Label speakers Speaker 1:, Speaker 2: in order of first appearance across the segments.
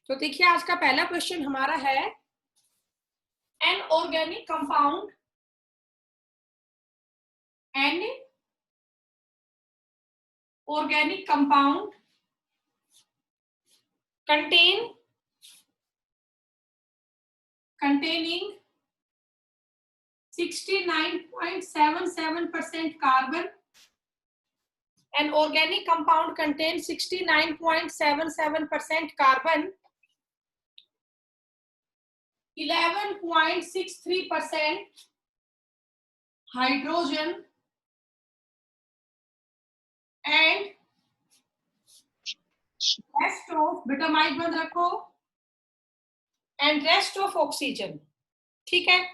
Speaker 1: तो देखिए आज का पहला क्वेश्चन हमारा है an organic compound containing 69.77% carbon. An organic compound contains 69.77% carbon, 11.63% hydrogen and rest of, बेटा माइक बंद रखो, and rest of oxygen. ठीक है,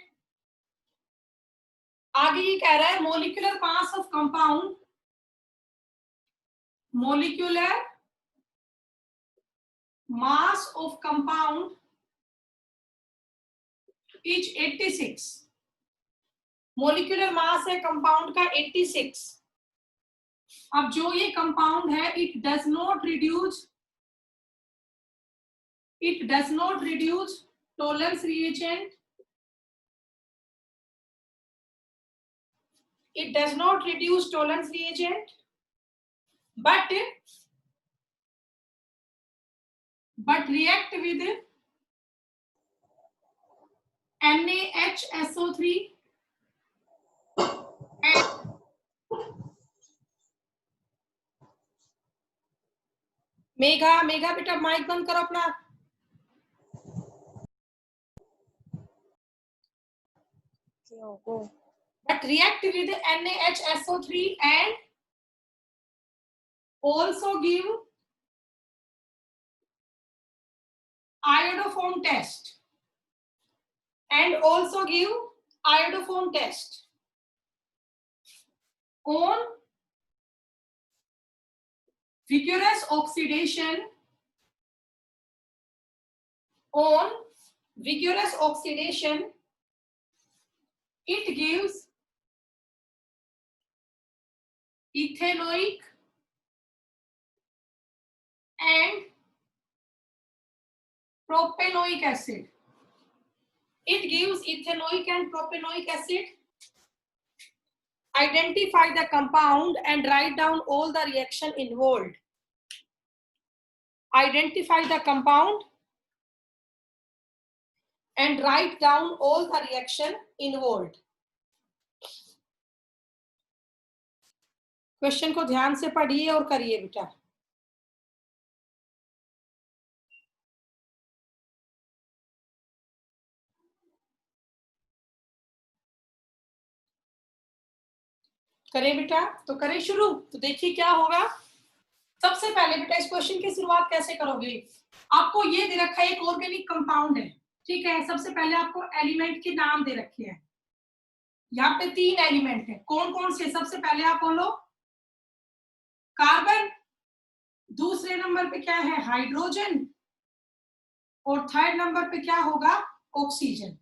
Speaker 1: आगे ये कह रहा है molecular mass of compound, molecular mass of compound is 86. Molecular mass है कंपाउंड का 86. अब जो ये कंपाउंड है it does not reduce tolerance reagent, it does not reduce tolerance reagent but react with NaHSO3 and Megha बेटा माइक बंद करो अपना. but react with NaHSO3 and also give iodoform test on vigorous oxidation it gives ethanoic and propanoic acid. Identify the compound and write down all the reaction involved. Identify the compound and write down all the reaction involved. Question को ध्यान से पढ़िए और करिए बेटा. करें बेटा, तो करें शुरू. तो देखिए क्या होगा. सबसे पहले बेटा इस क्वेश्चन की शुरुआत कैसे करोगे. आपको ये दे रखा है एक ऑर्गेनिक कंपाउंड है, ठीक है. सबसे पहले आपको एलिमेंट के नाम दे रखे हैं. यहाँ पे 3 एलिमेंट है. कौन कौन से. सबसे पहले आप बोलो कार्बन, दूसरे नंबर पे क्या है हाइड्रोजन, और थर्ड नंबर पे क्या होगा ऑक्सीजन.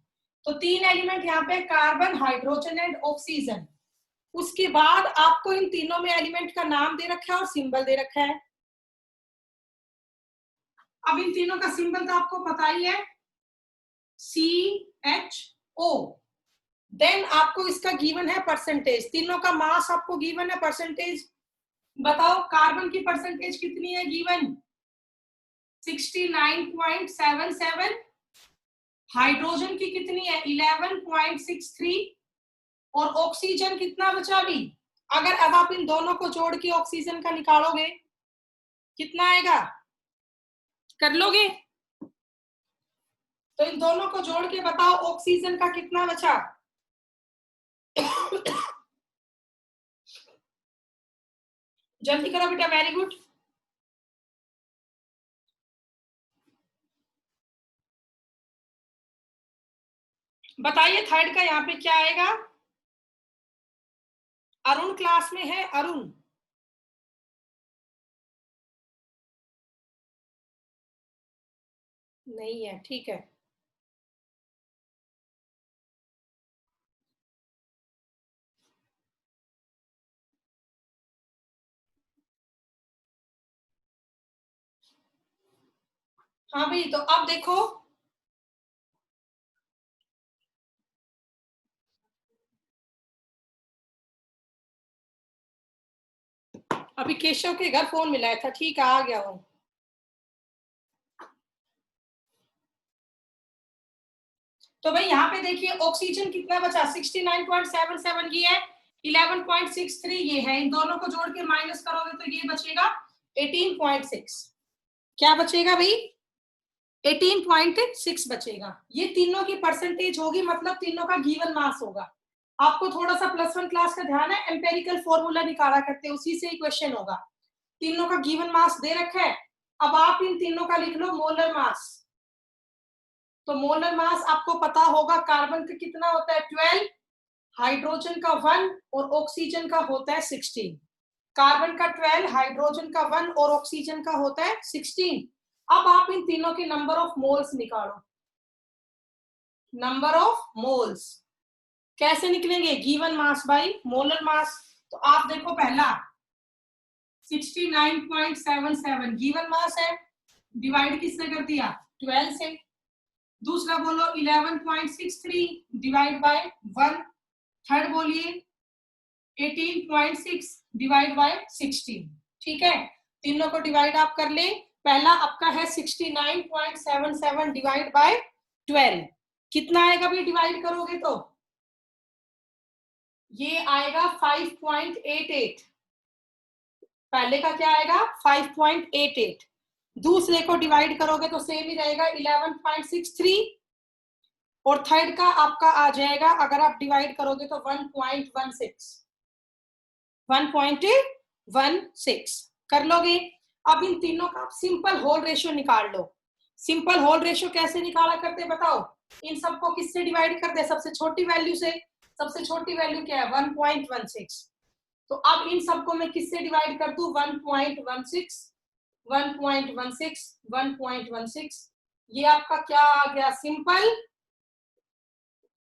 Speaker 1: तो 3 एलिमेंट यहाँ पे कार्बन, हाइड्रोजन एंड ऑक्सीजन. उसके बाद आपको इन तीनों में एलिमेंट का नाम दे रखा है और सिंबल दे रखा है. अब इन तीनों का सिंबल तो आपको पता ही है CHO. देन आपको इसका गिवन है परसेंटेज. तीनों का मास आपको गिवन है परसेंटेज. बताओ कार्बन की परसेंटेज कितनी है गिवन 69.77. हाइड्रोजन की कितनी है 11.63 और ऑक्सीजन कितना बचा भी. अगर अब आप इन दोनों को जोड़ के ऑक्सीजन का निकालोगे कितना आएगा, कर लोगे. तो इन दोनों को जोड़ के बताओ ऑक्सीजन का कितना बचा. जल्दी करो बेटा. Very good. बताइए थर्ड का यहाँ पे क्या आएगा. अरुण क्लास में है. अरुण नहीं है, ठीक है. हाँ भाई, तो अब देखो, अभी केशव के घर फोन मिला था, ठीक है आ गया हूँ। तो भाई यहाँ पे देखिए ऑक्सीजन कितना बचा, 69.77 ये है, 11.63 ये है, इन दोनों को जोड़ के माइनस करोगे तो ये बचेगा 18.6। क्या बचेगा भाई? 18.6 बचेगा। ये तीनों की परसेंटेज होगी, मतलब तीनों का गिवन मास होगा। आपको थोड़ा सा +1 क्लास का ध्यान है, एम्पेरिकल फॉर्मूला निकाला करते हैं, उसी से ही क्वेश्चन होगा। तीनों का गिवन मास दे रखा है, अब आप इन तीनों का लिख लो मोलर मास। तो मोलर मास आपको पता होगा, कार्बन का कितना होता है 12, हाइड्रोजन का 1 और ऑक्सीजन का होता है 16। कार्बन का 12, हाइड्रोजन का 1 और ऑक्सीजन का होता है 16। अब आप इन तीनों के नंबर ऑफ मोल्स निकालो। नंबर ऑफ मोल्स कैसे निकलेंगे? Given mass by molar mass. तो आप देखो, पहला 69.77 गिवन मास है, डिवाइड किसने कर दिया 12 से। दूसरा बोलो 11.63 डिवाइड बाय 1। थर्ड बोलिए 18.6 डिवाइड बाय 16। ठीक है, तीनों को डिवाइड आप कर ले। पहला आपका है 69.77 डिवाइड बाय 12, कितना आएगा भी डिवाइड करोगे तो? ये आएगा 5.88। पहले का क्या आएगा 5.88। दूसरे को डिवाइड करोगे तो सेम ही रहेगा 11.63, और थर्ड का आपका आ जाएगा, अगर आप डिवाइड करोगे तो 1.16 कर लोगे। अब इन तीनों का आप सिंपल होल रेशियो निकाल लो। सिंपल होल रेशियो कैसे निकाला करते बताओ? इन सबको किससे डिवाइड करते? सबसे छोटी वैल्यू से। सबसे छोटी वैल्यू क्या है 1.16। तो अब इन सबको मैं किससे डिवाइड कर दूं 1.16, 1.16, 1.16। ये आपका क्या आ गया सिंपल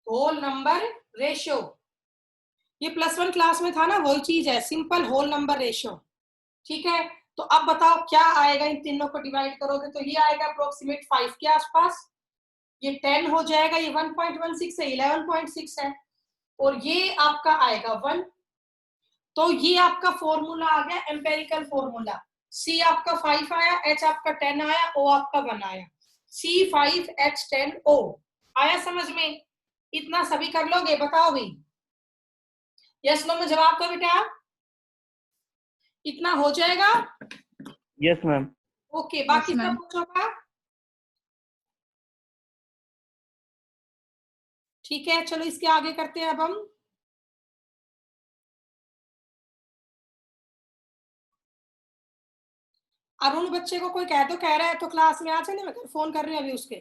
Speaker 1: होल नंबर रेशियो। ये +1 क्लास में था ना, वही चीज है, सिंपल होल नंबर रेशियो। ठीक है, तो अब बताओ क्या आएगा, इन तीनों को डिवाइड करोगे तो ये आएगा अप्रोक्सीमेट 5 के आसपास। ये 10 हो जाएगा, ये 1.16 है, 11.6 है, और ये आपका आएगा 1। तो ये आपका फॉर्मूला आ गया एम्पेरिकल फॉर्मूला। C आपका 5 आया, H आपका 10 आया, O आपका 1 आया। C5H10O आया समझ में? इतना सभी कर लोगे? बताओ भाई, यस नो में जवाब दो बेटा। इतना हो जाएगा?
Speaker 2: Yes ma'am.
Speaker 1: ओके, बाकी सब पूछोगा? ठीक है, चलो इसके आगे करते हैं अब हम। अरुण बच्चे को कोई कह रहा है तो क्लास में आ जाने, मैं फोन कर रही हूँ अभी उसके।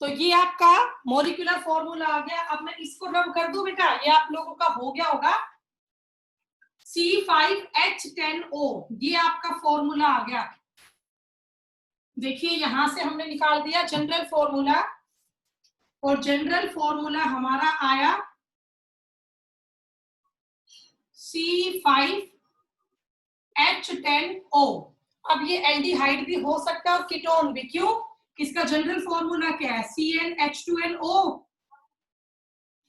Speaker 1: तो ये आपका मॉलिक्यूलर फॉर्मूला आ गया। अब मैं इसको रब कर दूं बेटा, ये आप लोगों का हो गया होगा। C5H10O ये आपका फॉर्मूला आ गया। देखिए यहां से हमने निकाल दिया जनरल फॉर्मूला, और जनरल फॉर्मूला हमारा आया C5H10O। अब ये एल्डिहाइड भी हो सकता है और कीटोन भी। क्यों? इसका जनरल फॉर्मूला क्या है CnH2nO,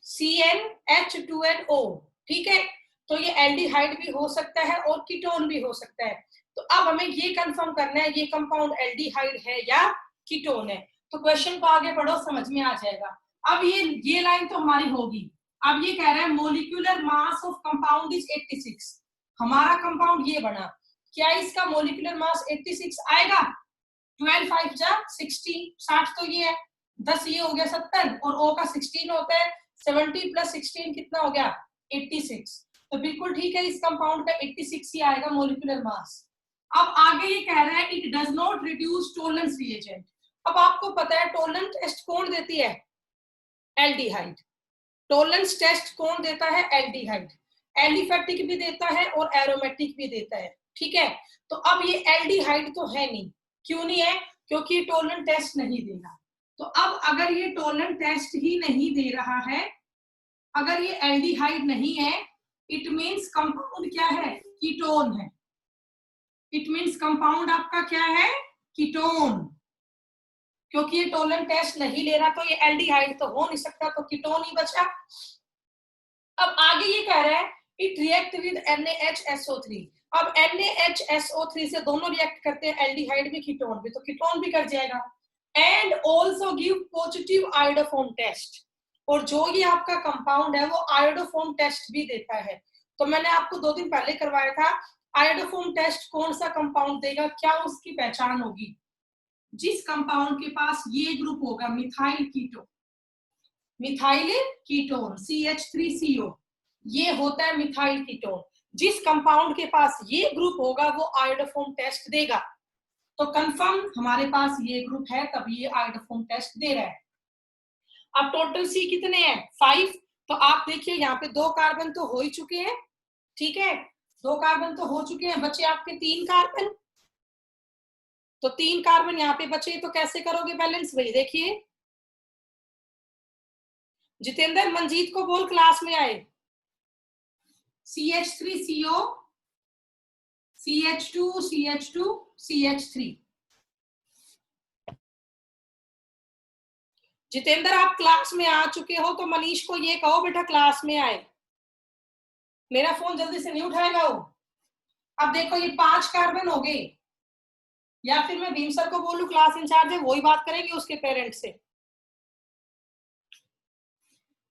Speaker 1: CnH2nO। ठीक है, तो ये एल्डिहाइड भी हो सकता है और कीटोन भी हो सकता है। तो अब हमें ये कंफर्म करना है ये कंपाउंड एल्डिहाइड है या कीटोन है। तो क्वेश्चन को आगे पढ़ो, समझ में आ जाएगा। अब ये लाइन तो हमारी होगी। अब ये कह रहा है molecular mass of compound is 86। हमारा कंपाउंड ये बना, क्या इसका मोलिकुलर मास 86 आएगा? 12 5 जा 60, 60 तो ये है, 10 ये हो गया 70, और O का 16 होता है, 70 + 16 कितना हो गया 86। तो बिल्कुल ठीक है, इस कंपाउंड का 86 ही आएगा मोलिकुलर मास। अब आगे ये कह रहा है it does not reduce Tollens reagent. अब आपको पता है टोलेंस टेस्ट कौन देती है? एल्डिहाइड। टोलेंस टेस्ट कौन देता है? एल्डिहाइड। एलिफेटिक भी देता है और एरोमेटिक भी देता है। ठीक है, तो अब ये एल्डिहाइड तो है नहीं। क्यों नहीं है? क्योंकि टोलेंस टेस्ट नहीं देगा। तो अब अगर ये टोलेंस टेस्ट ही नहीं दे रहा है, अगर ये एल्डिहाइड नहीं है, इट मींस कंपाउंड क्या है? कीटोन है। इट मींस कंपाउंड आपका क्या है? कीटोन। क्योंकि ये टोलन टेस्ट नहीं ले रहा तो ये एल्डिहाइड तो हो नहीं सकता, तो कीटोन ही बचा। अब आगे ये कह रहा है इट रिएक्ट विद NaHSO3। अब NaHSO3 से दोनों रिएक्ट करते हैं, एल्डिहाइड भी कीटोन भी, तो कीटोन भी कर जाएगा। And also give positive iodoform test, और जो ये आपका कंपाउंड है वो आयोडोफॉर्म टेस्ट भी देता है। तो मैंने आपको 2 दिन पहले करवाया था, आयोडोफॉर्म टेस्ट कौन सा कंपाउंड देगा, क्या उसकी पहचान होगी? जिस कंपाउंड के पास ये ग्रुप होगा methyl ketone, methyl ketone CH3CO, ये होता है मिथाइल कीटोन। जिस कंपाउंड के पास ये ग्रुप होगा वो आयोडोफॉर्म टेस्ट देगा। तो कंफर्म हमारे पास ये ग्रुप है, तभी ये आयोडोफॉर्म टेस्ट दे रहा है। अब टोटल C कितने हैं? 5। तो आप देखिए यहाँ पे 2 कार्बन तो हो ही चुके हैं, ठीक है, 2 कार्बन तो हो चुके हैं, बचे आपके 3 कार्बन। तो 3 कार्बन यहाँ पे बचे, तो कैसे करोगे बैलेंस? वही देखिए, जितेंद्र मंजीत को बोल क्लास में आए। CH3CO, CH2, CH2, CH3। Jitendra आप क्लास में आ चुके हो, तो मनीष को ये कहो बेटा क्लास में आए। मेरा फोन जल्दी से नहीं उठाएगा वो। अब देखो ये 5 कार्बन हो गए, या फिर मैं भीम सर को बोलूं, क्लास इंचार्ज है, वही बात करेंगे उसके पेरेंट्स से।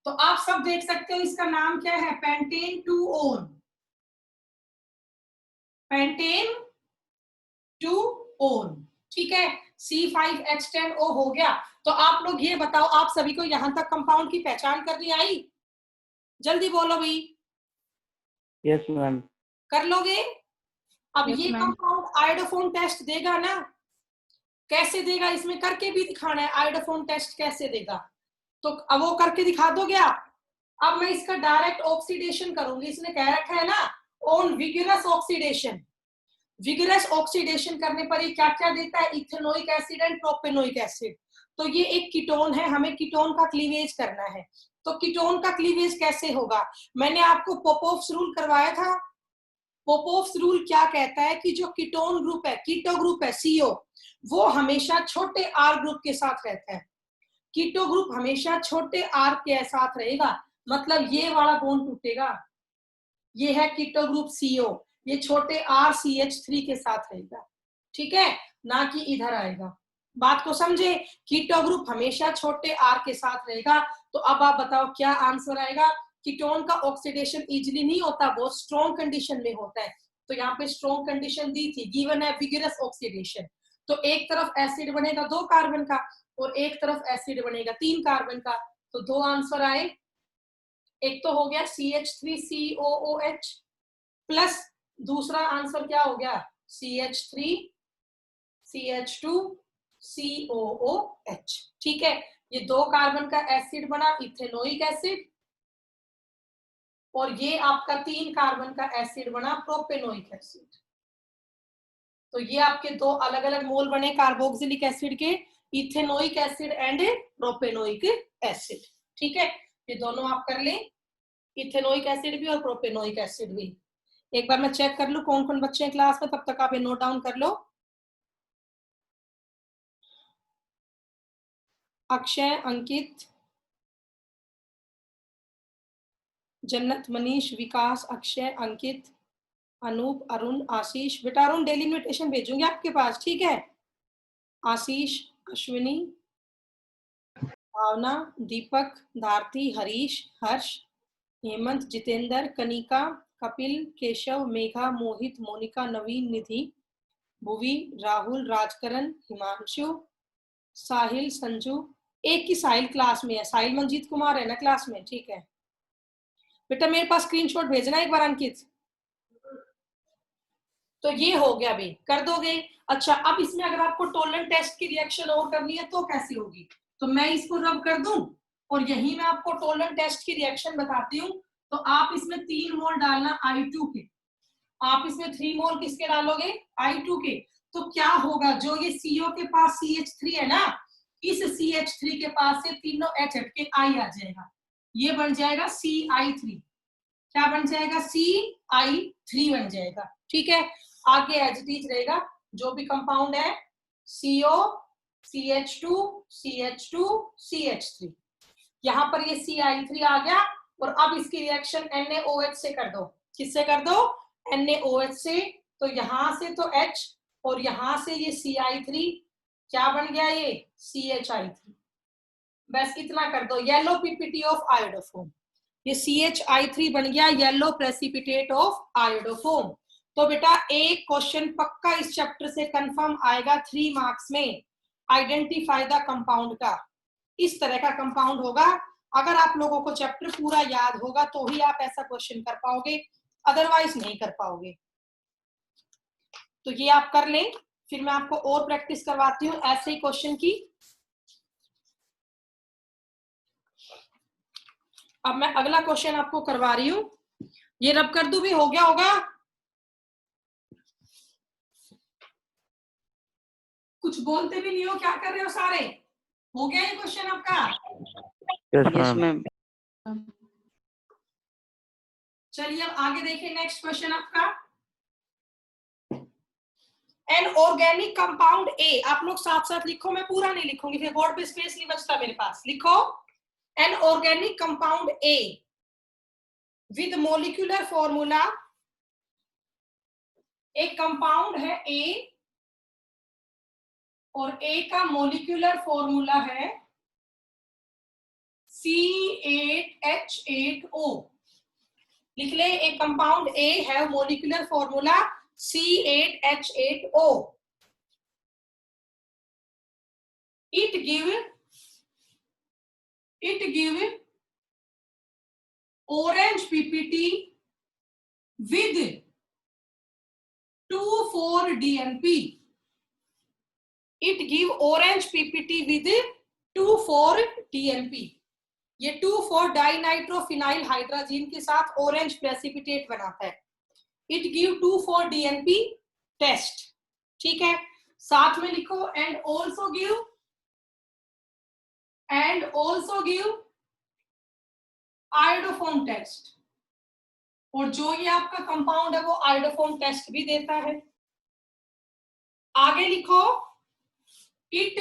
Speaker 1: तो आप सब देख सकते हो इसका नाम क्या है, पेंटेन 2-ओन, पेंटेन 2-ओन, ठीक है। C5H10O हो गया। तो आप लोग ये बताओ, आप सभी को यहां तक कंपाउंड की पहचान करनी आई? जल्दी बोलो भाई।
Speaker 2: Yes ma'am.
Speaker 1: कर लोगे? अब
Speaker 3: Yes,
Speaker 1: ये
Speaker 3: ma'am.
Speaker 1: कंपाउंड आयोडोफॉर्म टेस्ट देगा ना, कैसे देगा इसमें करके भी दिखाना है, आयोडोफॉर्म टेस्ट कैसे देगा, तो अब वो करके दिखा दोगे आप। अब मैं इसका डायरेक्ट ऑक्सीडेशन करूंगी, इसने कह रखा है ना on vigorous oxidation. Vigorous oxidation करने पर ये क्या क्या देता है, ethanoic acid and propanoic acid. तो ये एक कीटोन है, हमें कीटोन का क्लीवेज करना है। तो कीटोन का क्लीवेज कैसे होगा? मैंने आपको पोपोव्स रूल करवाया था। पोपोव्स रूल क्या कहता है कि जो कीटोन ग्रुप है, कीटो ग्रुप है CO, वो हमेशा छोटे R ग्रुप के साथ रहता है। कीटो ग्रुप हमेशा छोटे R के साथ रहेगा, मतलब ये वाला बॉन्ड टूटेगा, ये है कीटो ग्रुप CO, ये छोटे R CH3 के साथ रहेगा, ठीक है, ना कि इधर आएगा। बात को समझे, कीटो ग्रुप हमेशा छोटे R के साथ रहेगा। तो अब आप बताओ क्या आंसर आएगा? कीटोन का ऑक्सीडेशन इजीली नहीं होता, बहुत स्ट्रॉन्ग कंडीशन में होता है। तो यहाँ पे स्ट्रॉन्ग कंडीशन दी थी, गिवन है विगरस ऑक्सीडेशन। तो एक तरफ एसिड बनेगा 2 कार्बन का, और एक तरफ एसिड बनेगा 3 कार्बन का। तो 2 आंसर आए, एक तो हो गया CH3COOH, प्लस दूसरा आंसर क्या हो गया, CH3CH2COOH, ठीक है। ये 2 कार्बन का एसिड बना इथेनोइक एसिड, और ये आपका 3 कार्बन का एसिड बना प्रोपेनोइक एसिड। तो ये आपके 2 अलग अलग मोल बने कार्बोक्सिलिक एसिड के, ethanoic acid and propanoic acid, ठीक है। ये दोनों आप कर लें, इथेनोइक एसिड भी और प्रोपेनोइक एसिड भी। एक बार मैं चेक कर लूं कौन कौन बच्चे हैं क्लास में, तब तक आप ये नोट डाउन कर लो। अक्षय, अंकित, जन्नत, मनीष, विकास, अक्षय, अंकित, अनूप, अरुण, आशीष। बेटा अरुण डेली इन्विटेशन भेजूंगी आपके पास, ठीक है। आशीष, अश्विनी, भावना, दीपक, भारती, हरीश, हर्ष, हेमंत, जितेंद्र, कनिका, कपिल, केशव, मेघा, मोहित, मोनिका, नवीन, निधि, भुवी, राहुल, राजकरण, हिमांशु, साहिल, संजू। एक की साहिल क्लास में है, साहिल मंजीत कुमार है ना क्लास में, ठीक है। बेटा मेरे पास स्क्रीनशॉट भेजना एक बार अंकित। तो ये हो गया भाई, कर दोगे? अच्छा, अब इसमें अगर आपको टोलरेंट टेस्ट की रिएक्शन और करनी है तो कैसी होगी? तो मैं इसको रब कर दूं, और यही मैं आपको टोलरेंट टेस्ट की रिएक्शन बताती हूँ। तो आप इसमें 3 मोल डालना I2 के, आप इसमें 3 मोल किसके डालोगे? I2 के। तो क्या होगा, जो ये CO के पास CH3 है ना, इस CH3 के पास से तीनों H हट के I आ जाएगा, ये बन जाएगा CI3। क्या बन जाएगा? CI3 बन जाएगा, ठीक है। आगे एज इट इज रहेगा, जो भी कंपाउंड है CO CH2 CH2 CH3, यहां पर ये CI3 आ गया और अब इसकी रिएक्शन NaOH से कर दो। किससे कर दो? NaOH से। तो यहां से तो H और यहां से ये CI3 क्या बन गया? ये CHI3। बस इतना कर दो, येलो पीपीटी ऑफ आयोडोफोम। ये CHI3 बन गया येलो प्रेसिपिटेट ऑफ आयोडोफोम। तो बेटा एक क्वेश्चन पक्का इस चैप्टर से कंफर्म आएगा 3 मार्क्स में, आइडेंटिफाई द कंपाउंड का। इस तरह का कंपाउंड होगा। अगर आप लोगों को चैप्टर पूरा याद होगा तो ही आप ऐसा क्वेश्चन कर पाओगे, अदरवाइज नहीं कर पाओगे। तो ये आप कर लें, फिर मैं आपको और प्रैक्टिस करवाती हूँ ऐसे ही क्वेश्चन की। अब मैं अगला क्वेश्चन आपको करवा रही हूं। ये रब कर दूं भी हो गया होगा? कुछ बोलते भी नहीं हो, क्या कर रहे हो सारे? हो गया ये क्वेश्चन आपका?
Speaker 2: Yes ma'am.
Speaker 1: चलिए अब आगे देखिए, नेक्स्ट क्वेश्चन आपका। एन ऑर्गेनिक कंपाउंड ए, आप लोग साथ साथ लिखो, मैं पूरा नहीं लिखूंगी, फिर बोर्ड पे स्पेस नहीं बचता मेरे पास। लिखो an organic compound A with molecular formula. एक कंपाउंड है ए और ए का मोलिकुलर फॉर्मूला है C8H8O। लिख ले, एक कंपाउंड ए है molecular formula C8H8O। It give orange PPT with 2,4-DNP. It give orange PPT with 2,4-DNP। ये 2,4-डाइनाइट्रोफिनाइल हाइड्रोजन के साथ ऑरेंज प्रेसिपिटेट बनाता है। It give 2,4-DNP test. ठीक है, साथ में लिखो and also give iodoform test. और जो ये आपका कंपाउंड है वो आयोडोफोम टेस्ट भी देता है। आगे लिखो it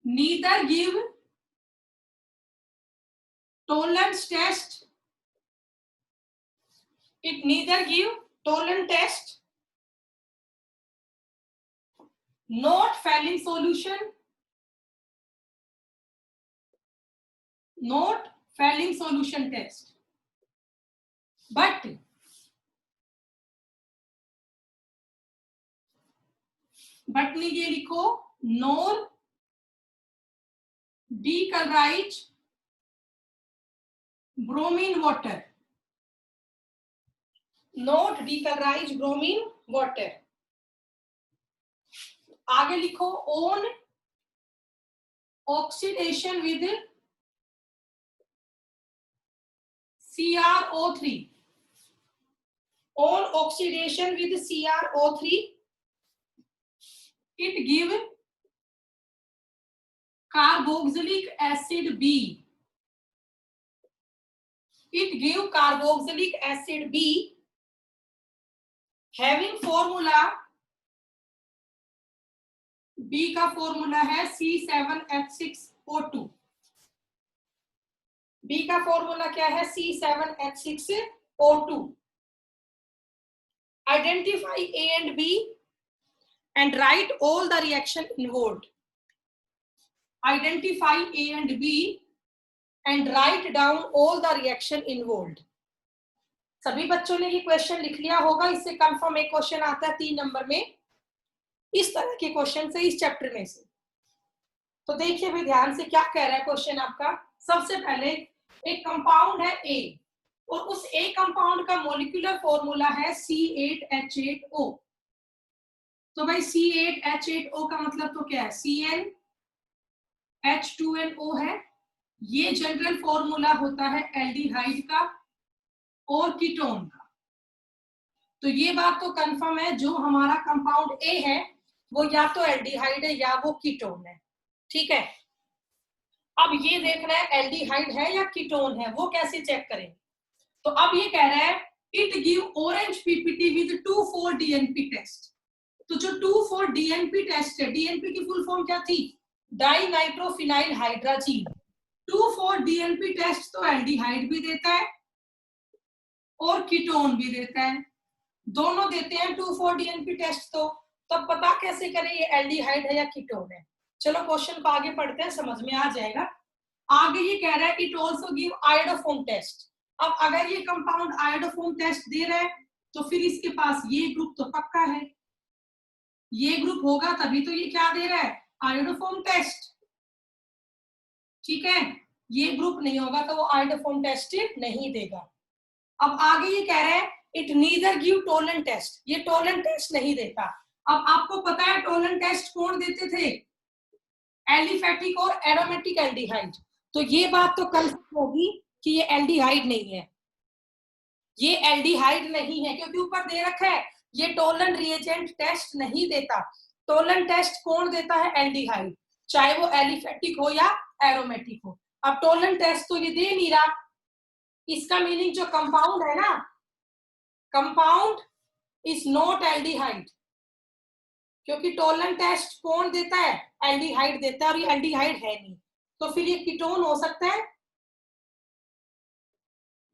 Speaker 1: neither give Tollens test. It neither give tolerant test, not failing solution, not failing solution test, but नहीं ये लिखो nor decolorize bromine water, not decolorize bromine water। आगे लिखो on oxidation with CrO3, on oxidation with CrO3 it give carboxylic acid B। It give carboxylic acid B having formula, B का formula है C7H6O2। B का formula क्या है? C7H6O2। Identify A and B and write all the reaction involved। Identify A and B and write down all the reaction involved। सभी बच्चों ने ये question लिख लिया होगा। इससे कंफर्म एक क्वेश्चन आता है 3 नंबर में, इस तरह के क्वेश्चन से इस चैप्टर में से। तो देखिए भाई ध्यान से क्या कह रहा है क्वेश्चन आपका। सबसे पहले एक कंपाउंड है ए और उस ए कंपाउंड का मॉलिक्यूलर फॉर्मूला है C8H8O। तो भाई C8H8O का मतलब तो क्या है? CnH2nO है। ये जनरल फॉर्मूला होता है एल्डिहाइड का और कीटोन का। तो ये बात तो कंफर्म है, जो हमारा कंपाउंड ए है वो या तो एल्डिहाइड है या वो कीटोन है। ठीक है, अब ये देखना है एल्डिहाइड है या कीटोन है, वो कैसे चेक करें? तो अब ये कह रहा है it give orange ppt with 2,4-DNP test. तो जो 2,4 डीएनपी टेस्ट है, डीएनपी की फुल फॉर्म क्या थी? Di nitrophenyl hydrazine. 2,4 DNP test तो एल्डिहाइड भी देता है और कीटोन भी देता है, दोनों देते हैं 2,4 डीएनपी टेस्ट। तो तब पता कैसे करें ये एल्डिहाइड है या कीटोन है? चलो क्वेश्चन को आगे पढ़ते हैं, समझ में आ जाएगा। आगे ये कह रहा है it also give iodoform test. अब अगर ये कंपाउंड आयोडोफॉर्म टेस्ट दे रहा है तो फिर इसके पास ये ग्रुप तो पक्का है, ये ग्रुप होगा तभी तो ये क्या दे रहा है? Iodoform test. ठीक है, ये ग्रुप नहीं होगा तो वो आयोडोफॉर्म टेस्ट नहीं देगा। अब आगे ये कह रहा है it neither give Tollen test, ये टोलन टेस्ट नहीं देता। अब आपको पता है टोलन टेस्ट कौन देते थे? एलिफेटिक और एरोमेटिक एल्डिहाइड। तो ये बात तो कंफर्म होगी कि ये एल्डिहाइड नहीं है, ये एल्डिहाइड नहीं है, क्योंकि ऊपर दे रखा है ये टोलन रिएजेंट टेस्ट नहीं देता। टोलन टेस्ट कौन देता है? एल्डिहाइड, चाहे वो एलिफेटिक हो या एरोमेटिक हो। अब टोलन टेस्ट तो ये दे नहीं रहा, इसका मीनिंग जो कंपाउंड है ना, कंपाउंड इज नॉट एल्डिहाइड, क्योंकि टोलन टेस्ट कौन देता है? एल्डिहाइड देता है, और ये एल्डिहाइड है नहीं, तो फिर ये कीटोन हो सकता है।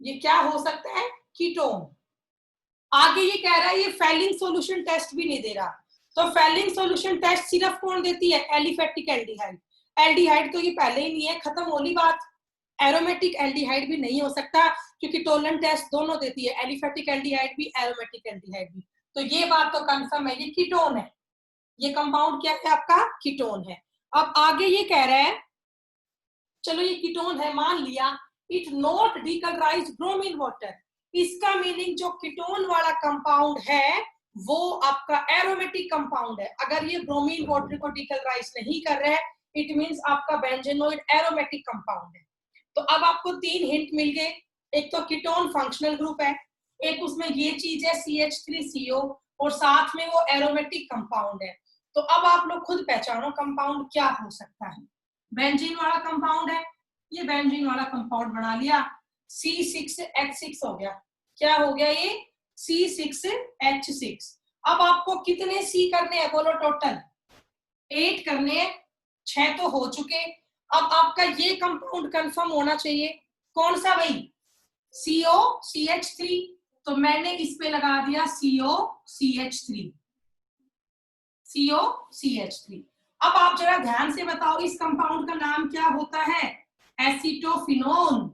Speaker 1: ये क्या हो सकता है? कीटोन। आगे ये कह रहा है ये फेलिंग सॉल्यूशन टेस्ट भी नहीं दे रहा, तो फेलिंग सॉल्यूशन टेस्ट सिर्फ कौन देती है? Aliphatic aldehyde. एल्डिहाइड तो ये पहले ही नहीं है, खत्म होली बात। एरोमेटिक एल्डिहाइड भी नहीं हो सकता, क्योंकि टोलन टेस्ट दोनों देती है, एलिफेटिक एल्डिहाइड भी एरोमेटिक एल्डिहाइड भी। तो ये बात तो कंफर्म है, ये कीटोन है, ये कंपाउंड क्या है आपका? कीटोन है। अब आगे ये कह रहा है चलो ये कीटोन है मान लिया, it not decolourise bromine water. इसका मीनिंग जो कीटोन वाला कंपाउंड है वो आपका एरोमेटिक कंपाउंड है। अगर ये ब्रोमीन वाटर को डीकलराइज नहीं कर रहा है, इट मींस आपका बेंजेनोइड एरोमेटिक कंपाउंड है। तो अब आपको 3 हिंट मिल गए। एक तो कीटोन फंक्शनल ग्रुप है, एक उसमें ये चीज है CH3CO, और साथ में वो एरोमेटिक कंपाउंड है। तो अब आप लोग खुद पहचानो कंपाउंड क्या हो सकता है। बेंजीन वाला कंपाउंड है, ये बेंजीन वाला कंपाउंड बना लिया, C6H6 हो गया। क्या हो गया ये? C6H6। अब आपको कितने C करने हैं बोलो? टोटल 8 करने हैं, 6 तो हो चुके। अब आपका ये कंपाउंड कंफर्म होना चाहिए, कौन सा भाई? COCH3। तो मैंने इस पे लगा दिया COCH3, COCH3। अब आप जरा ध्यान से बताओ इस कंपाउंड का नाम क्या होता है? एसीटोफिनोन।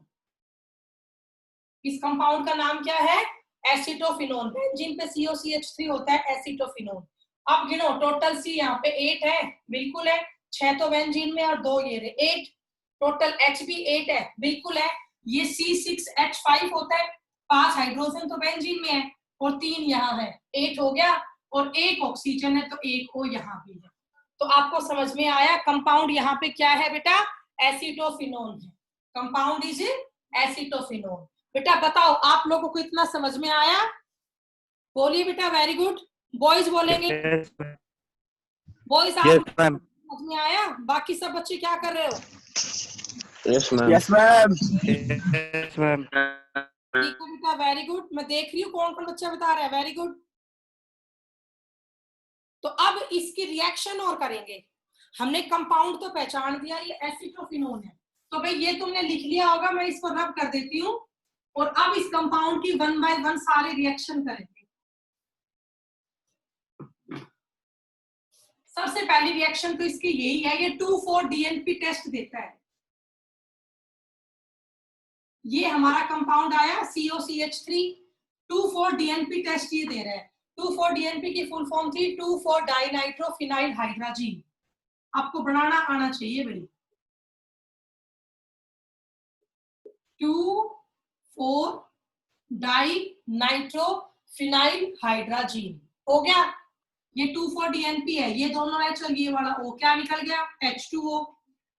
Speaker 1: इस कंपाउंड का नाम क्या है? एसीटोफिनोन। बेंजीन पे COCH3 होता है, एसीटोफिनोन। अब गिनो, टोटल C यहाँ पे 8 है, बिल्कुल है, 6 तो बेंजीन में और 2 ये रहे, 8। टोटल H भी 8 है, बिल्कुल है। ये C6H5 होता है, 5 हाइड्रोजन तो बेंजीन में है और 3 यहाँ है, 8 हो गया, और 1 ऑक्सीजन है तो 1 O यहाँ भी है। तो आपको समझ में आया कंपाउंड यहाँ पे क्या है बेटा? एसीटोफिनोन है। Compound is acetophenone. बेटा बताओ आप लोगों को इतना समझ में आया? बोलिए बेटा, वेरी गुड। बॉयज बोलेंगे, बॉयज आप समझ में आया? बाकी सब बच्चे क्या कर रहे हो?
Speaker 3: Yes ma'am.
Speaker 2: Yes ma'am.
Speaker 3: Yes ma'am.
Speaker 1: ठीक है बेटा, वेरी गुड। मैं देख रही हूँ कौन कौन बच्चा बता रहा है, वेरी गुड। तो अब इसकी रिएक्शन और करेंगे। हमने कंपाउंड तो पहचान दिया, ये एसीटोफिनोन है, तो भाई ये तुमने लिख लिया होगा, मैं इसको रब कर देती हूँ। और अब इस कंपाउंड की 1 बाय 1 सारे रिएक्शन करेंगे। सबसे पहली रिएक्शन तो इसकी यही है, ये 2,4 DNP टेस्ट देता है। ये हमारा कंपाउंड आया COCH3, 2,4 DNP टेस्ट ये दे रहा है। 2,4 DNP की फुल फॉर्म थी 2,4 डाइनाइट्रोफिनाइल हाइड्राजीन। आपको बनाना आना चाहिए भाई, 2,4 डाइनाइट्रोफिनाइल हाइड्राजीन हो गया। ये 2,4 DNP है, ये दोनों नेचुरल, ये वाला O क्या निकल गया? H2O।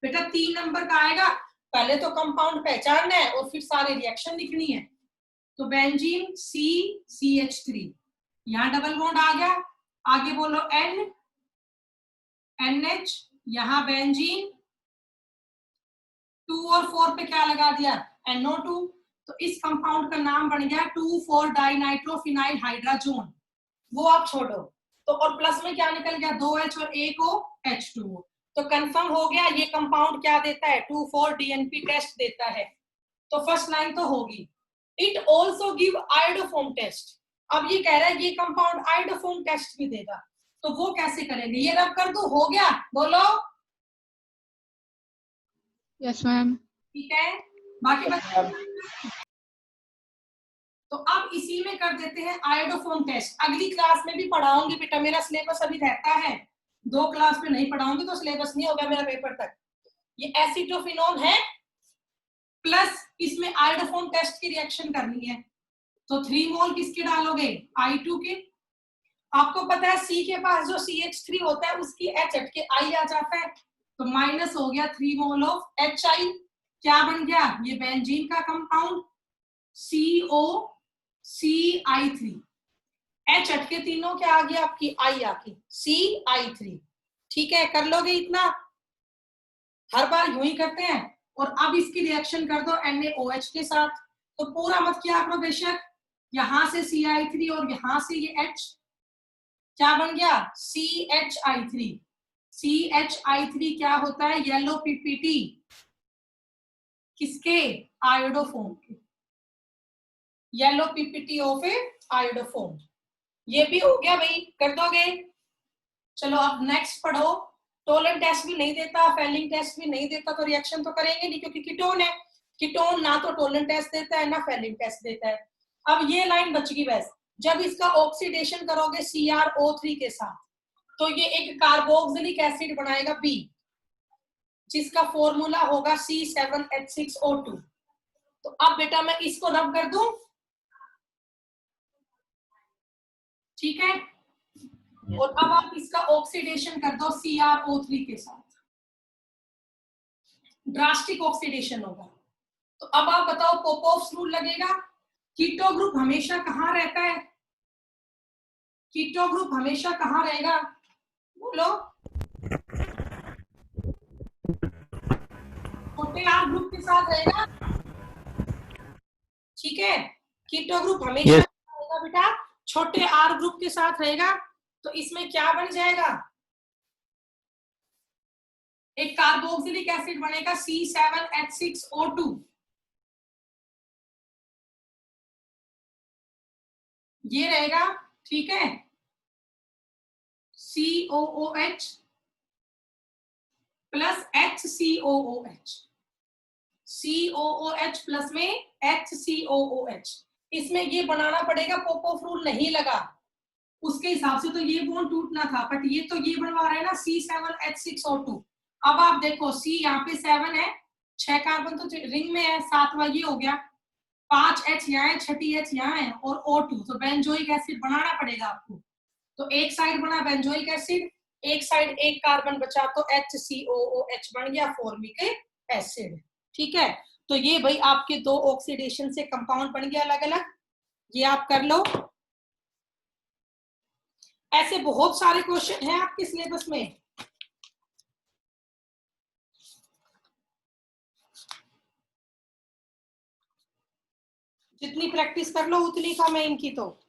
Speaker 1: बेटा 3 नंबर का आएगा, पहले तो कंपाउंड पहचानना है और फिर सारे रिएक्शन लिखनी है। तो बेंजीन CCH3, यहाँ डबल बॉन्ड आ गया, आगे बोलो N NH, यहाँ बेंजीन 2 और 4 पे क्या लगा दिया? NO2। तो इस कंपाउंड का नाम बन गया 2,4 डाइनाइट्रोफिनाइल हाइड्राजोन। वो आप छोड़ो, तो और प्लस में क्या निकल गया 2H और एक O H2O। तो कंफर्म हो गया ये कंपाउंड क्या देता है 2,4-DNP टेस्ट देता है। तो फर्स्ट लाइन तो होगी। It also give iodoform test. अब ये कह रहा है ये कंपाउंड आयोडोफोम टेस्ट भी देगा, तो वो कैसे करेंगे? ये रब कर दो, हो गया, बोलो।
Speaker 4: Yes ma'am.
Speaker 1: ठीक है, बाकी बच्चे तो अब इसी में कर देते हैं आयोडोफोम टेस्ट। अगली क्लास में भी पढ़ाऊंगी बेटा, मेरा सिलेबस अभी रहता है, 2 क्लास में नहीं पढ़ाऊंगी तो सिलेबस नहीं होगा मेरा पेपर तक। ये एसिटोफिनोन है प्लस इसमें आयोडोफोम टेस्ट की रिएक्शन करनी है, तो 3 मोल किसके डालोगे I2 के। आपको पता है C के पास जो CH3 होता है उसकी H हट के I आ जाता है, तो माइनस हो गया 3 मोल ऑफ HI। क्या बन गया ये बेंजीन का कंपाउंड COCI3। H हट के तीनों क्या आ गया आपकी I आ गई CI3। ठीक है, कर लोगे इतना, हर बार यूं ही करते हैं। और अब इसकी रिएक्शन कर दो NaOH के साथ, तो पूरा मत किया करो बेशक, यहां से CI3 और यहां से ये H, क्या बन गया CHI3। CHI3 क्या होता है येलो PPT किसके आयोडोफोम के, येलो PPT ऑफ आयोडोफोम। ये भी हो गया भाई, कर दोगे। चलो अब नेक्स्ट पढ़ो। टोलन टेस्ट भी नहीं देता, फेलिंग टेस्ट भी नहीं देता, तो रिएक्शन तो करेंगे नहीं क्योंकि कीटोन है। कीटोन ना तो टोलन टेस्ट देता है ना फेलिंग टेस्ट देता है। अब ये लाइन बच गई बस, जब इसका ऑक्सीडेशन करोगे CrO3 के साथ तो ये एक कार्बोक्सिलिक एसिड बनाएगा B, जिसका फॉर्मूला होगा C7H6O2। तो अब बेटा मैं इसको रब कर दूं, ठीक है। और अब आप इसका ऑक्सीडेशन कर दो CrO3 के साथ, ड्रास्टिक ऑक्सीडेशन होगा। तो अब आप बताओ पोपोव्स रूल लगेगा। कीटो ग्रुप हमेशा कहां रहता है, कीटो ग्रुप हमेशा कहां रहेगा बोलो, छोटे R ग्रुप के साथ रहेगा। ठीक है, कीटो ग्रुप हमेशा रहेगा बेटा छोटे R ग्रुप के साथ रहेगा। तो इसमें क्या बन जाएगा, एक कार्बोक्सिलिक एसिड बनेगा C7H6O2। ये रहेगा, ठीक है, COOH plus HCOOH, COOH plus में HCOOH। इसमें ये बनाना पड़ेगा, पोपोव रूल नहीं लगा उसके हिसाब से तो ये बॉन्ड टूटना था, बट ये तो ये बनवा रहे हैं ना C7H6O2। अब आप देखो C यहाँ पे 7 है, 6 कार्बन तो रिंग में है, 7वां ये हो गया, 5 H यहाँ है, 6ठी H यहाँ है और O2, तो बेंजोइक एसिड बनाना पड़ेगा आपको। तो एक साइड बना बेंजोइक एसिड, एक साइड एक कार्बन बचा तो HCOOH बन गया फॉर्मिक एसिड। ठीक है, तो ये भाई आपके 2 ऑक्सीडेशन से कंपाउंड बन गया अलग अलग, ये आप कर लो। ऐसे बहुत सारे क्वेश्चन हैं आपके सिलेबस में। जितनी प्रैक्टिस कर लो उतनी कम है इनकी। तो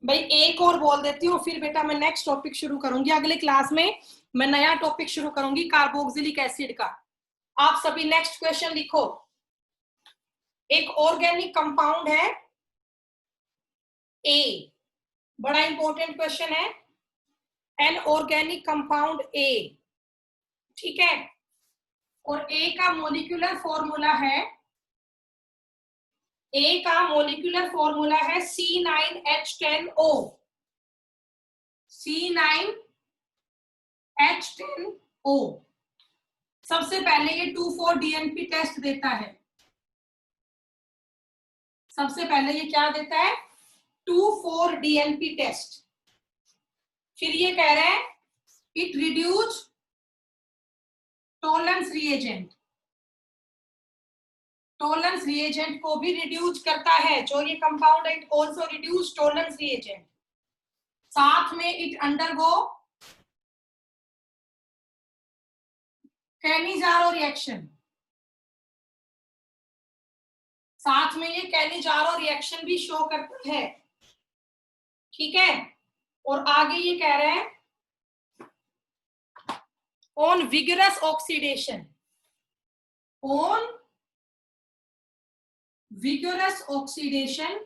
Speaker 1: भाई एक और बोल देती हूँ, फिर बेटा मैं नेक्स्ट टॉपिक शुरू करूंगी अगले क्लास में, मैं नया टॉपिक शुरू करूंगी कार्बोक्सिलिक एसिड का। आप सभी नेक्स्ट क्वेश्चन लिखो। एक ऑर्गेनिक कंपाउंड है A, बड़ा इंपॉर्टेंट क्वेश्चन है, एन ऑर्गेनिक कंपाउंड A, ठीक है। और A का मोलिकुलर फॉर्मूला है, A का मोलिकुलर फॉर्मूला है C9H10O, C9H10O। सबसे पहले ये 2,4-DNP टेस्ट देता है, सबसे पहले ये क्या देता है 2,4-DNP टेस्ट। फिर ये कह रहा है it reduce Tollens reagent, Tollens reagent को भी रिड्यूस करता है जो ये कंपाउंड है, it also reduce Tollens reagent. साथ में इट अंडरगो कैनिजारो रिएक्शन, साथ में ये कैनिजारो रिएक्शन भी शो करता है। ठीक है। और आगे ये कह रहे हैं on vigorous oxidation, on vigorous oxidation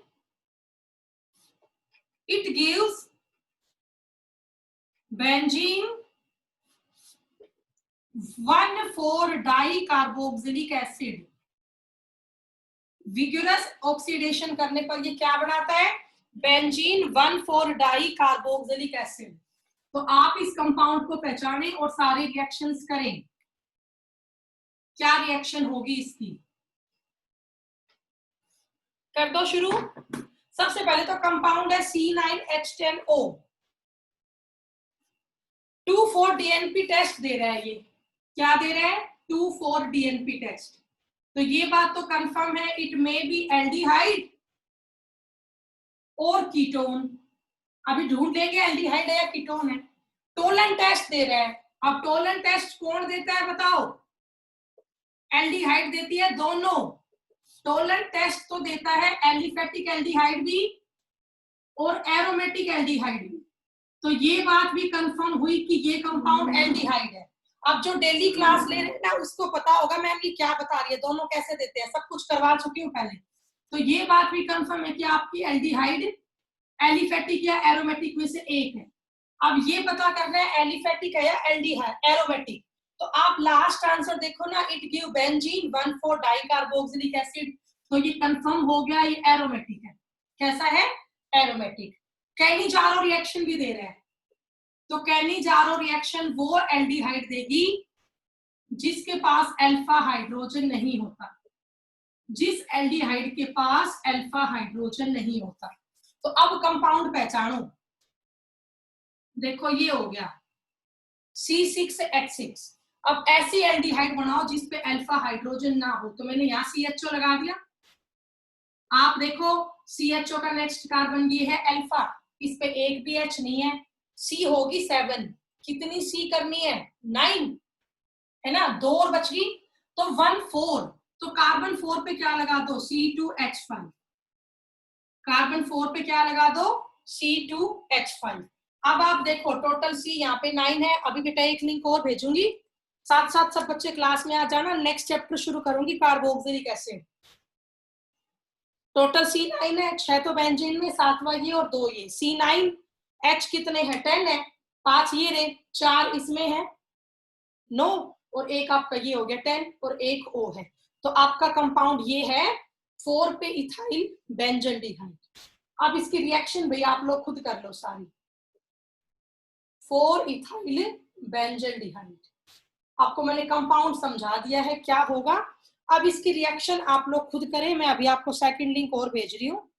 Speaker 1: it gives benzene 1,4-dicarboxylic acid। vigorous oxidation करने पर ये क्या बनाता है? Benzene one four dicarboxylic acid. तो आप इस कंपाउंड को पहचानें और सारे रिएक्शंस करें। क्या रिएक्शन होगी इसकी? कर दो शुरू। सबसे पहले तो कंपाउंड है C9H10O, 2,4-DNP टेस्ट दे रहा है। ये क्या दे रहा है? 2,4-DNP test. तो ये बात तो कंफर्म है, इट मे बी एल्डिहाइड और कीटोन। अभी ढूंढ लेंगे एल्डिहाइड है या कीटोन है। टोलन टेस्ट दे रहा है। अब टोलन टेस्ट कौन देता है बताओ? एल्डिहाइड देती है दोनों। टोलन टेस्ट तो देता है एलिफेटिक एल्डिहाइड भी और एरोमेटिक एल्डिहाइड भी। तो ये बात भी कंफर्म हुई कि ये कंपाउंड एल्डिहाइड है। अब जो डेली क्लास ले रहे हैं ना उसको पता होगा मैम ये क्या बता रही है, दोनों कैसे देते हैं, सब कुछ करवा चुकी हूँ पहले। तो ये बात भी कंफर्म है कि आपकी एल्डिहाइड एलिफेटिक या एरोमेटिक में से एक है। अब ये पता करना है एलिफेटिक है या एल्डिहाइड एरोमेटिक। तो आप लास्ट आंसर देखो ना, it give benzene one four dicarboxylic acid. तो ये कंफर्म हो गया ये एरोमेटिक है। कैसा है? एरोमेटिक। कैनिजारो रिएक्शन भी दे रहा है। तो कैनिजारो रिएक्शन वो एल्डिहाइड देगी जिसके पास अल्फा हाइड्रोजन नहीं होता, जिस एल्डिहाइड के पास अल्फा हाइड्रोजन नहीं होता। तो अब कंपाउंड पहचानो। देखो ये हो गया C6H6। अब ऐसी एल्डिहाइड बनाओ जिसपे अल्फा हाइड्रोजन ना हो। तो मैंने यहाँ CHO लगा दिया। आप देखो CHO का नेक्स्ट कार्बन ये है अल्फा, इस पे एक भी H नहीं है। C होगी 7। कितनी C करनी है? 9 है ना, 2 और बच गई तो 1,4। तो कार्बन 4 पे क्या लगा दो? C2H5। कार्बन 4 पे क्या लगा दो? C2H5। अब आप देखो टोटल C यहाँ पे 9 है। अभी बेटा एक लिंक और भेजूंगी, साथ साथ सब बच्चे क्लास में आ जाना। नेक्स्ट चैप्टर शुरू करूंगी कार्बोक्सिलिक एसिड। टोटल C9H है तो बेंजीन में 7वां ये और 2 ये। C9H कितने हैं? 10 है। 5 ये रहे, 4 इसमें है 9 और एक आपका ये हो गया 10 और एक O है। तो आपका कंपाउंड ये है 4 पे इथाइल बेंजल्डिहाइड। अब इसकी रिएक्शन भैया आप लोग खुद कर लो सारी। 4 इथाइल बेंजल्डिहाइड। आपको मैंने कंपाउंड समझा दिया है क्या होगा। अब इसकी रिएक्शन आप लोग खुद करें। मैं अभी आपको सेकंड लिंक और भेज रही हूँ।